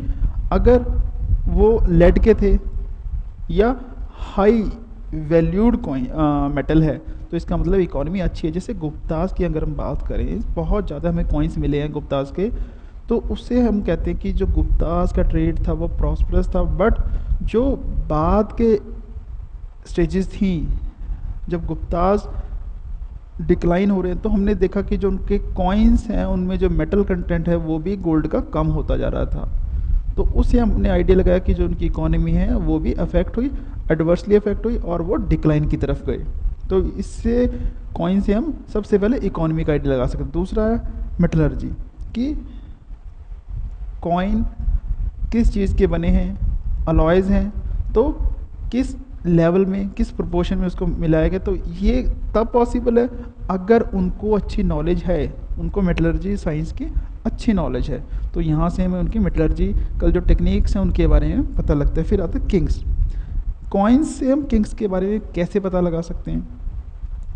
अगर वो लेड के थे या हाई वैल्यूड कॉइन मेटल है, तो इसका मतलब इकोनॉमी अच्छी है। जैसे गुप्ताज की अगर हम बात करें, बहुत ज़्यादा हमें कॉइन्स मिले हैं गुप्ताज के, तो उससे हम कहते हैं कि जो गुप्ताज का ट्रेड था वो प्रॉस्परस था। बट जो बाद के स्टेजेस थी, जब गुप्ताज डिक्लाइन हो रहे हैं, तो हमने देखा कि जो उनके कॉइन्स हैं उनमें जो मेटल कंटेंट है वो भी गोल्ड का कम होता जा रहा था। तो उससे हमने आइडिया लगाया कि जो उनकी इकोनॉमी है वो भी अफेक्ट हुई, एडवर्सली अफेक्ट हुई, और वो डिक्लाइन की तरफ गए। तो इससे कॉइन से हम सबसे पहले इकोनॉमी का आइडिया लगा सकते हैं। दूसरा है मेटलर्जी, कि कॉइन किस चीज़ के बने हैं, अलॉयज़ हैं, तो किस लेवल में, किस प्रोपोर्शन में उसको मिलाया गया। तो ये तब पॉसिबल है अगर उनको अच्छी नॉलेज है, उनको मेटलर्जी साइंस की अच्छी नॉलेज है। तो यहाँ से हमें उनकी मेटलर्जिकल जो टेक्निक्स हैं उनके बारे में पता लगता है। फिर आता है किंग्स। कॉइन्स से हम किंग्स के बारे में कैसे पता लगा सकते हैं,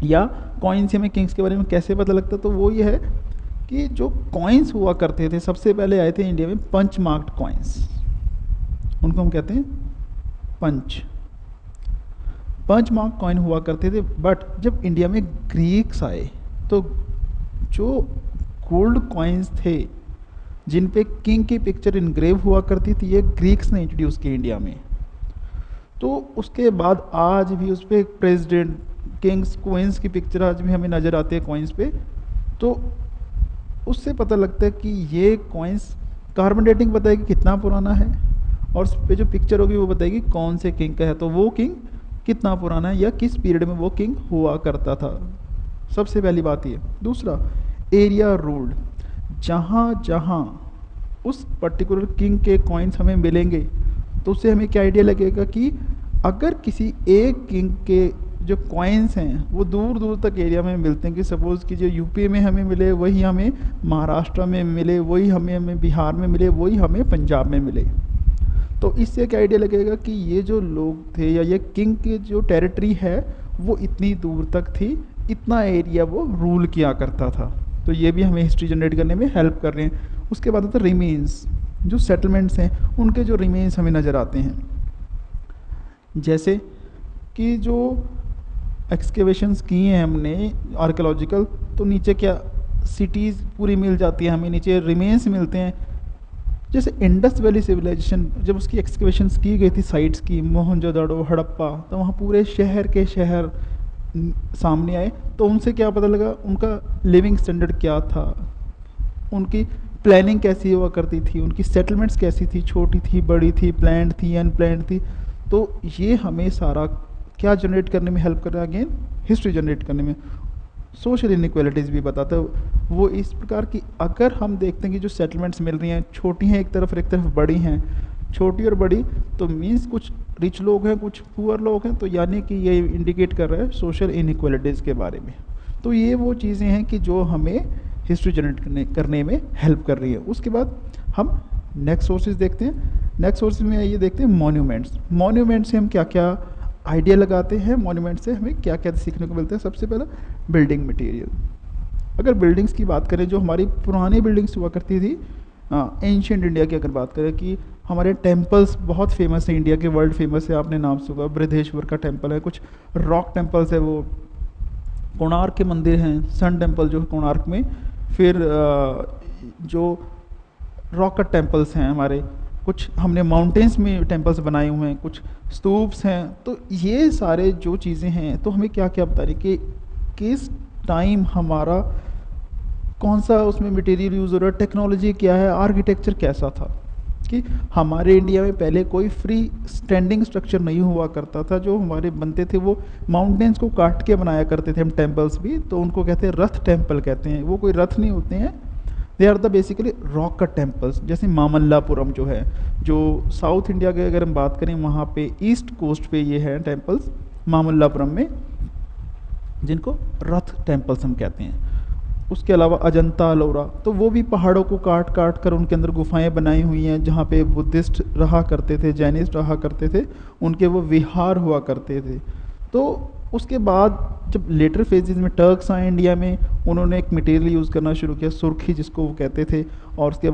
या कॉइन से हमें किंग्स के बारे में कैसे पता लगता है, तो वो ये है कि जो कॉइन्स हुआ करते थे, सबसे पहले आए थे इंडिया में पंच मार्क्ड कॉइन्स, उनको हम कहते हैं पंच मार्क कॉइन हुआ करते थे। बट जब इंडिया में ग्रीक्स आए, तो जो गोल्ड कॉइन्स थे जिन पे किंग की पिक्चर इनग्रेव हुआ करती थी, ये ग्रीक्स ने इंट्रोड्यूस किए इंडिया में। तो उसके बाद आज भी उस पर प्रेसिडेंट, किंग्स, क्वींस की पिक्चर आज भी हमें नज़र आती है कॉइन्स पे। तो उससे पता लगता है कि ये कॉइन्स, कार्बन डेटिंग बताएगी कितना पुराना है, और उस पे जो पिक्चर होगी वो बताएगी कौन से किंग का है, तो वो किंग कितना पुराना है या किस पीरियड में वो किंग हुआ करता था। सबसे पहली बात ये। दूसरा, एरिया रूल्ड, जहाँ जहाँ उस पर्टिकुलर किंग के कॉइन्स हमें मिलेंगे तो उससे हमें क्या आइडिया लगेगा कि अगर किसी एक किंग के जो कॉइन्स हैं वो दूर दूर तक एरिया में मिलते हैं, कि सपोज़ कि जो यूपी में हमें मिले वही हमें महाराष्ट्र में मिले, वही हमें बिहार में मिले, वही हमें पंजाब में मिले, तो इससे क्या आइडिया लगेगा कि ये जो लोग थे या ये किंग की जो टेरिटरी है वो इतनी दूर तक थी, इतना एरिया वो रूल किया करता था। तो ये भी हमें हिस्ट्री जनरेट करने में हेल्प कर रहे हैं। उसके बाद आता है रिमेन्स, जो सेटलमेंट्स हैं उनके जो रिमेन्स हमें नज़र आते हैं, जैसे कि जो एक्सकेवेशंस किए हैं हमने आर्कियोलॉजिकल, तो नीचे क्या सिटीज़ पूरी मिल जाती है हमें, नीचे रिमेन्स मिलते हैं। जैसे इंडस वैली सिविलाइजेशन जब उसकी एक्सकेवेशंस की गई थी साइट्स की, मोहनजोदड़ो, हड़प्पा, तो वहाँ पूरे शहर के शहर सामने आए, तो उनसे क्या पता लगा उनका लिविंग स्टैंडर्ड क्या था, उनकी प्लानिंग कैसी हुआ करती थी, उनकी सेटलमेंट्स कैसी थी, छोटी थी, बड़ी थी, प्लान्ड थी, अनप्लान्ड थी। तो ये हमें सारा क्या जनरेट करने में हेल्प कर रहा है, अगेन हिस्ट्री जनरेट करने में। सोशल इनइक्वालिटीज़ भी बताता है वो इस प्रकार की, अगर हम देखते हैं कि जो सेटलमेंट्स मिल रही हैं छोटी हैं एक तरफ और एक तरफ बड़ी हैं, छोटी और बड़ी, तो मीन्स कुछ रिच लोग हैं कुछ पुअर लोग हैं, तो यानी कि ये इंडिकेट कर रहा है सोशल इनइक्वालिटीज़ के बारे में। तो ये वो चीज़ें हैं कि जो हमें हिस्ट्री जनरेट करने में हेल्प कर रही है। उसके बाद हम नेक्स्ट सोर्सेज देखते हैं। नेक्स्ट सोर्सेज में ये देखते हैं मॉन्यूमेंट्स। मॉन्यूमेंट से हम क्या क्या आइडिया लगाते हैं, मॉन्यूमेंट से हमें क्या क्या सीखने को मिलता है। सबसे पहला बिल्डिंग मटेरियल। अगर बिल्डिंग्स की बात करें, जो हमारी पुरानी बिल्डिंग्स हुआ करती थी, एंशियंट इंडिया की अगर बात करें, कि हमारे टेम्पल्स बहुत फेमस हैं, इंडिया के वर्ल्ड फेमस है, आपने नाम सुना, बृहदेश्वर का टेम्पल है, कुछ रॉक टेम्पल्स है, वो कोणार्क के मंदिर हैं, सन टेम्पल जो है कोणार्क में, फिर जो रॉक कट टेम्पल्स हैं हमारे, कुछ हमने माउंटेन्स में टेम्पल्स बनाए हुए हैं, कुछ स्तूप्स हैं। तो ये सारे जो चीज़ें हैं, तो हमें क्या क्या बता रही कि किस टाइम हमारा कौन सा उसमें मटेरियल यूज़ हो रहा है, टेक्नोलॉजी क्या है, आर्किटेक्चर कैसा था। कि हमारे इंडिया में पहले कोई फ्री स्टैंडिंग स्ट्रक्चर नहीं हुआ करता था, जो हमारे बनते थे वो माउंटेन्स को काट के बनाया करते थे हम टेम्पल्स भी, तो उनको कहते हैं रथ टेम्पल कहते हैं। वो कोई रथ नहीं होते हैं, they are the basically rock cut temples. जैसे मामल्लापुरम जो है, जो साउथ इंडिया के अगर हम बात करें, वहाँ पे ईस्ट कोस्ट पे ये है टेम्पल्स मामल्लापुरम में, जिनको रथ टेम्पल्स हम कहते हैं। उसके अलावा अजंता अलोरा, तो वो भी पहाड़ों को काट काट कर उनके अंदर गुफाएं बनाई हुई हैं, जहाँ पे बुद्धिस्ट रहा करते थे, जैनिस्ट रहा करते थे, उनके वो विहार हुआ करते थे। तो उसके बाद जब लेटर फेजेस में टर्क्स आए इंडिया में, उन्होंने एक मटेरियल यूज़ करना शुरू किया, सुर्खी जिसको वो कहते थे, और उसके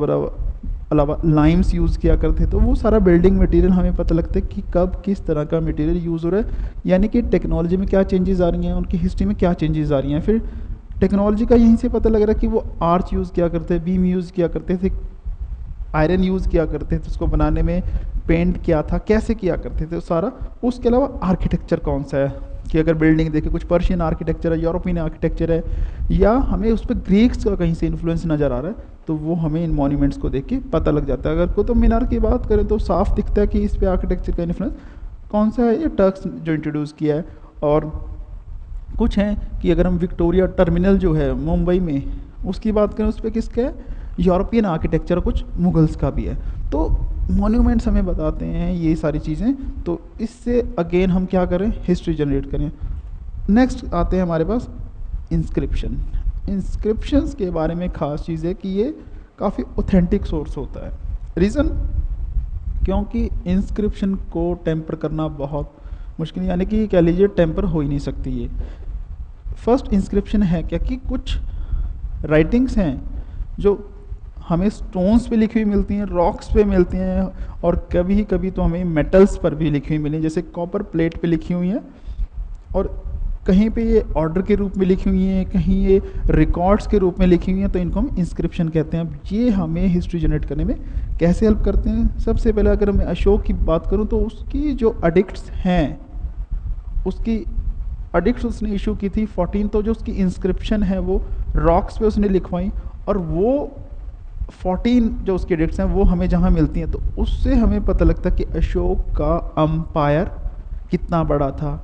अलावा लाइम्स यूज़ किया करते। तो वो सारा बिल्डिंग मटेरियल हमें पता लगता है कि कब किस तरह का मटेरियल यूज़ हो रहा है, यानी कि टेक्नोलॉजी में क्या चेंजेस आ रही हैं, उनकी हिस्ट्री में क्या चेंजेस आ रही हैं। फिर टेक्नोलॉजी का यहीं से पता लग रहा है कि वो आर्च यूज़ किया करते थे, बीम यूज़ किया करते थे, आयरन यूज़ किया करते थे, उसको बनाने में पेंट क्या था, कैसे किया करते थे सारा। उसके अलावा आर्किटेक्चर कौन सा है, कि अगर बिल्डिंग देखे कुछ पर्शियन आर्किटेक्चर है, यूरोपियन आर्किटेक्चर है, या हमें उस पर ग्रीक्स का कहीं से इन्फ्लुएंस नज़र आ रहा है, तो वो हमें इन मॉन्यूमेंट्स को देख के पता लग जाता है। अगर कुतुब मीनार की बात करें तो साफ दिखता है कि इस पर आर्किटेक्चर का इन्फ्लुएंस कौन सा है, ये टर्क्स जो इंट्रोड्यूस किया है। और कुछ हैं कि अगर हम विक्टोरिया टर्मिनल जो है मुंबई में, उसकी बात करें, उस पर किसका है, यूरोपियन आर्किटेक्चर, कुछ मुगल्स का भी है। तो मॉन्यूमेंट्स हमें बताते हैं ये सारी चीज़ें, तो इससे अगेन हम क्या करें, हिस्ट्री जनरेट करें। नेक्स्ट आते हैं हमारे पास इंस्क्रिप्शन। इंस्क्रिप्शंस के बारे में ख़ास चीज़ है कि ये काफ़ी ऑथेंटिक सोर्स होता है। रीज़न, क्योंकि इंस्क्रिप्शन को टेम्पर करना बहुत मुश्किल, यानी कि कह लीजिए टेम्पर हो ही नहीं सकती ये। फर्स्ट इंस्क्रिप्शन है क्या, कि कुछ राइटिंग्स हैं जो हमें स्टोन्स पे लिखी हुई मिलती हैं, रॉक्स पे मिलती हैं, और कभी कभी तो हमें मेटल्स पर भी लिखी हुई मिली, जैसे कॉपर प्लेट पे लिखी हुई हैं, और कहीं पे ये ऑर्डर के रूप में लिखी हुई हैं, कहीं ये रिकॉर्ड्स के रूप में लिखी हुई हैं, तो इनको हम इंस्क्रिप्शन कहते हैं। अब ये हमें हिस्ट्री जनरेट करने में कैसे हेल्प करते हैं। सबसे पहले अगर मैं अशोक की बात करूं, तो उसकी जो एडिक्ट्स हैं, उसकी एडिक्ट्स उसने इशू की थी 14, तो जो उसकी इंस्क्रिप्शन है वो रॉक्स पे उसने लिखवाई, और वो 14 जो उसके डेट्स हैं वो हमें जहाँ मिलती हैं, तो उससे हमें पता लगता है कि अशोक का अम्पायर कितना बड़ा था।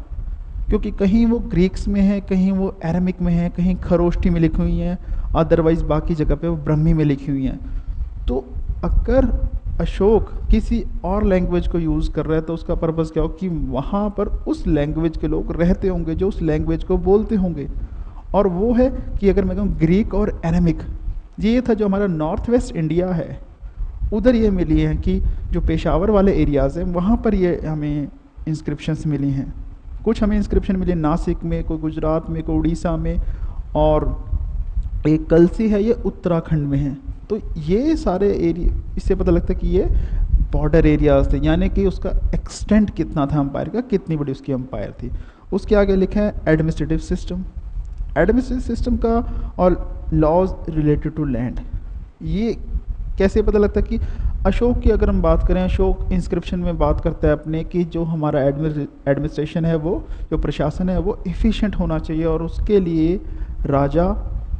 क्योंकि कहीं वो ग्रीक्स में है, कहीं वो एरामिक में है, कहीं खरोष्ठी में लिखी हुई हैं, अदरवाइज बाकी जगह पे वो ब्रह्मी में लिखी हुई हैं। तो अगर अशोक किसी और लैंग्वेज को यूज़ कर रहा है तो उसका पर्पज़ क्या हो कि वहाँ पर उस लैंग्वेज के लोग रहते होंगे जो उस लैंग्वेज को बोलते होंगे। और वो है कि अगर मैं कहूँ ग्रीक और एरामिक, ये था जो हमारा नॉर्थ वेस्ट इंडिया है, उधर ये मिली है कि जो पेशावर वाले एरियाज़ हैं वहाँ पर ये हमें इंस्क्रिप्शंस मिली हैं। कुछ हमें इंस्क्रिप्शन मिले नासिक में, कोई गुजरात में, कोई उड़ीसा में, और एक कलसी है ये उत्तराखंड में है। तो ये सारे एरिया, इससे पता लगता है कि ये बॉर्डर एरियाज थे, यानी कि उसका एक्सटेंट कितना था एम्पायर का, कितनी बड़ी उसकी एम्पायर थी। उसके आगे लिखा है एडमिनिस्ट्रेटिव सिस्टम। एडमिनिस्ट्रेटिव सिस्टम का और लॉज रिलेटेड टू लैंड, ये कैसे पता लगता है कि अशोक की अगर हम बात करें, अशोक इंस्क्रिप्शन में बात करता है अपने कि जो हमारा एडमिनिस्ट्रेशन है, वो जो प्रशासन है वो एफिशिएंट होना चाहिए, और उसके लिए राजा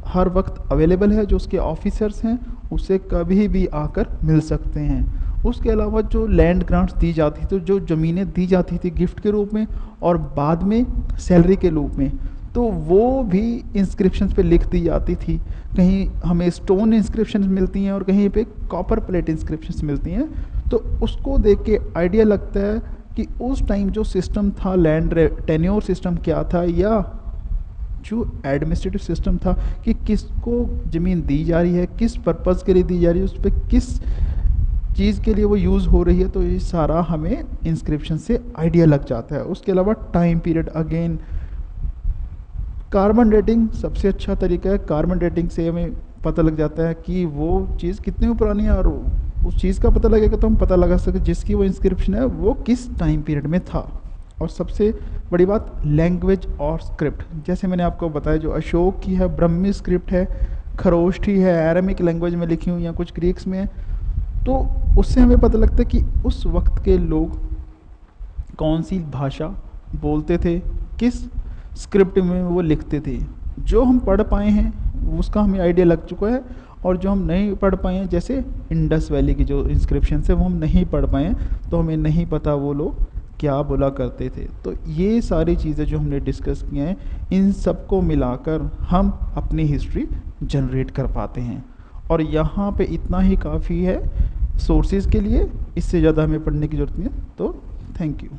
हर वक्त अवेलेबल है, जो उसके ऑफिसर्स हैं उसे कभी भी आकर मिल सकते हैं। उसके अलावा जो लैंड ग्रांट्स दी जाती थी, तो जो ज़मीनें दी जाती थी गिफ्ट के रूप में और बाद में सैलरी के रूप में, तो वो भी इंस्क्रिप्शंस पे लिख दी जाती थी। कहीं हमें स्टोन इंस्क्रिप्शंस मिलती हैं और कहीं पे कॉपर प्लेट इंस्क्रिप्शंस मिलती हैं। तो उसको देख के आइडिया लगता है कि उस टाइम जो सिस्टम था लैंड टेन्योर सिस्टम क्या था, या जो एडमिनिस्ट्रेटिव सिस्टम था कि किसको ज़मीन दी जा रही है, किस पर्पज़ के लिए दी जा रही है, उस पर किस चीज़ के लिए वो यूज़ हो रही है। तो ये सारा हमें इंस्क्रिप्शन से आइडिया लग जाता है। उसके अलावा time period, again carbon dating सबसे अच्छा तरीका है। कार्बन डेटिंग से हमें पता लग जाता है कि वो चीज़ कितनी पुरानी है, और उस चीज़ का पता लगेगा तो हम पता लगा सकते जिसकी वो इंस्क्रिप्शन है वो किस टाइम पीरियड में था। और सबसे बड़ी बात लैंग्वेज और स्क्रिप्ट, जैसे मैंने आपको बताया जो अशोक की है ब्रह्मी स्क्रिप्ट है, खरोष्ठी है, एरामिक लैंग्वेज में लिखी हुई या कुछ ग्रीक्स में है। तो उससे हमें पता लगता है कि उस वक्त के लोग कौन सी भाषा बोलते थे, किस स्क्रिप्ट में वो लिखते थे। जो हम पढ़ पाए हैं उसका हमें आइडिया लग चुका है, और जो हम नहीं पढ़ पाए हैं, जैसे इंडस वैली की जो इंस्क्रिप्शन है वो हम नहीं पढ़ पाए हैं, तो हमें नहीं पता वो लोग क्या बोला करते थे। तो ये सारी चीज़ें जो हमने डिस्कस किए हैं, इन सबको मिलाकर हम अपनी हिस्ट्री जनरेट कर पाते हैं। और यहाँ पे इतना ही काफ़ी है सोर्सेज के लिए, इससे ज़्यादा हमें पढ़ने की ज़रूरत नहीं है। तो थैंक यू।